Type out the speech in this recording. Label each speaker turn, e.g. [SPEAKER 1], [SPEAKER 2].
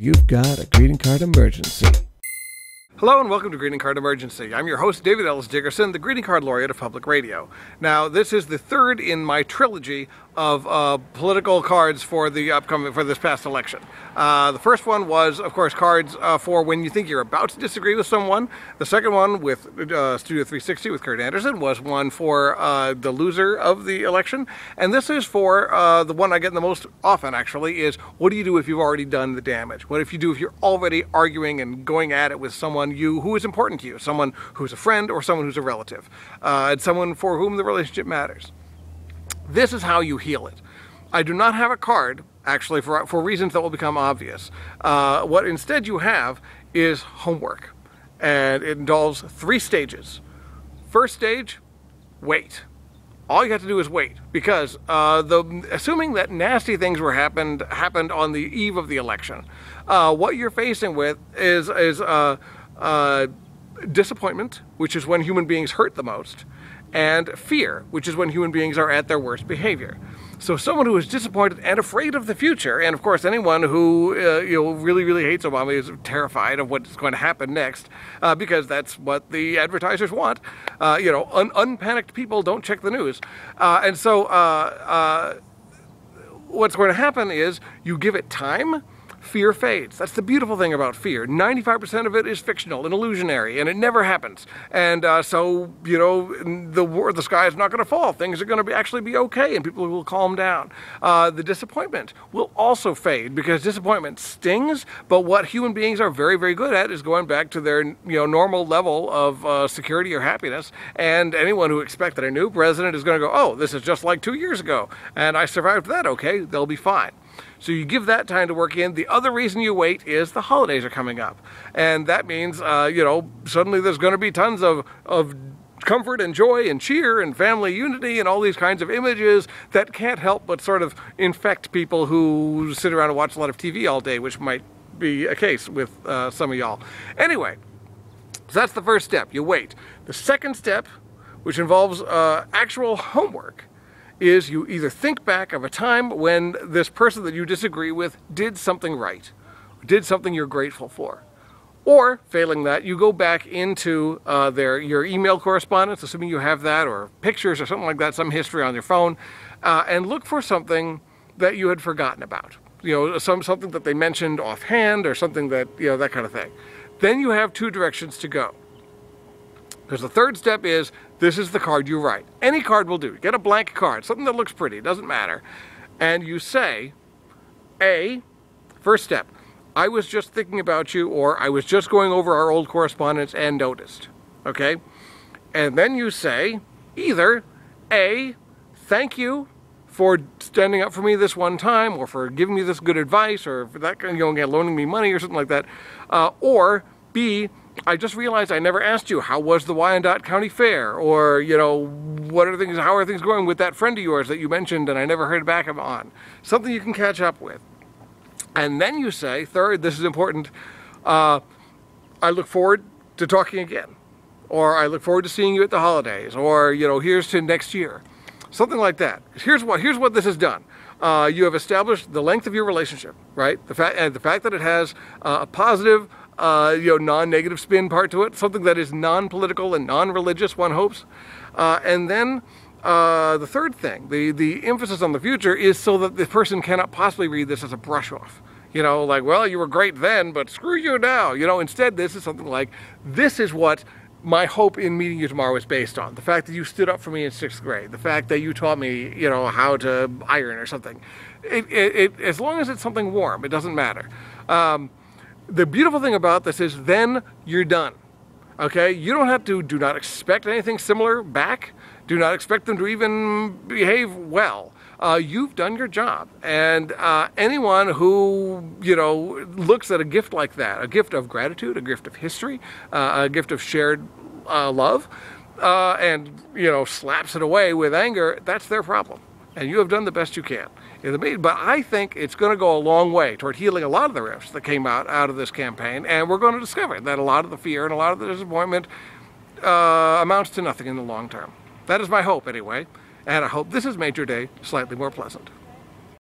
[SPEAKER 1] You've got a greeting card emergency.
[SPEAKER 2] Hello and welcome to Greeting Card Emergency. I'm your host, David Ellis Dickerson, the Greeting Card Laureate of Public Radio. Now, this is the third in my trilogy of political cards for this past election. The first one was, of course, cards for when you think you're about to disagree with someone. The second one with Studio 360 with Kurt Anderson was one for the loser of the election. And this is for the one I get the most often, actually, is what do you do if you've already done the damage? What if you're already arguing and going at it with someone who is important to you, someone who's a friend or someone who's a relative, and someone for whom the relationship matters? This is how you heal it. I do not have a card, actually, for reasons that will become obvious. What instead you have is homework, and it involves 3 stages. First stage, wait. All you have to do is wait, because assuming that nasty things happened on the eve of the election, what you're facing with is disappointment, which is when human beings hurt the most, and fear, which is when human beings are at their worst behavior. So someone who is disappointed and afraid of the future, and of course anyone who really, really hates Obama is terrified of what's going to happen next, because that's what the advertisers want. Unpanicked people don't check the news. And so what's going to happen is you give it time, fear fades. That's the beautiful thing about fear. 95% of it is fictional and illusionary, and it never happens. And so, the sky is not going to fall. Things are going to actually be okay, and people will calm down. The disappointment will also fade, because disappointment stings, but what human beings are very, very good at is going back to their normal level of security or happiness. And anyone who expected a new president is going to go, oh, this is just like 2 years ago, and I survived that, okay, they'll be fine. So you give that time to work in. The other reason you wait is the holidays are coming up. And that means, suddenly there's going to be tons of comfort and joy and cheer and family unity and all these kinds of images that can't help but sort of infect people who sit around and watch a lot of TV all day, which might be a case with some of y'all. Anyway, so that's the first step. You wait. The second step, which involves actual homework, is you either think back of a time when this person that you disagree with did something right, did something you're grateful for. Or, failing that, you go back into your email correspondence, assuming you have that, or pictures or something like that, some history on your phone, and look for something that you had forgotten about. Something that they mentioned offhand, or something that, that kind of thing. Then you have 2 directions to go. Because the third step is, this is the card you write. Any card will do. Get a blank card, something that looks pretty, doesn't matter. And you say, first step, I was just thinking about you, or I was just going over our old correspondence and noticed. Okay? And then you say, either A, thank you for standing up for me this one time, or for giving me this good advice, or for that, loaning me money or something like that. Or B, I just realized I never asked you, how was the Wyandotte County Fair? Or, how are things going with that friend of yours that you mentioned and I never heard back on? Something you can catch up with. And then you say, third, this is important, I look forward to talking again. Or I look forward to seeing you at the holidays. Or, here's to next year. Something like that. Here's what this has done. You have established the length of your relationship, right? The fact that it has a positive, non-negative spin part to it, something that is non-political and non-religious, one hopes. And then the third thing, the emphasis on the future, is so that the person cannot possibly read this as a brush off. Well, you were great then, but screw you now. Instead, this is something like, this is what my hope in meeting you tomorrow is based on. The fact that you stood up for me in 6th grade. The fact that you taught me, how to iron or something. As long as it's something warm, it doesn't matter. The beautiful thing about this is then you're done. Okay? You don't have to, do not expect anything similar back. Do not expect them to even behave well. You've done your job. And anyone who, looks at a gift like that, a gift of gratitude, a gift of history, a gift of shared love, and, slaps it away with anger, that's their problem. And you have done the best you can. But I think it's going to go a long way toward healing a lot of the rifts that came out of this campaign, and we're going to discover that a lot of the fear and a lot of the disappointment amounts to nothing in the long term. That is my hope, anyway, and I hope this has made your day slightly more pleasant.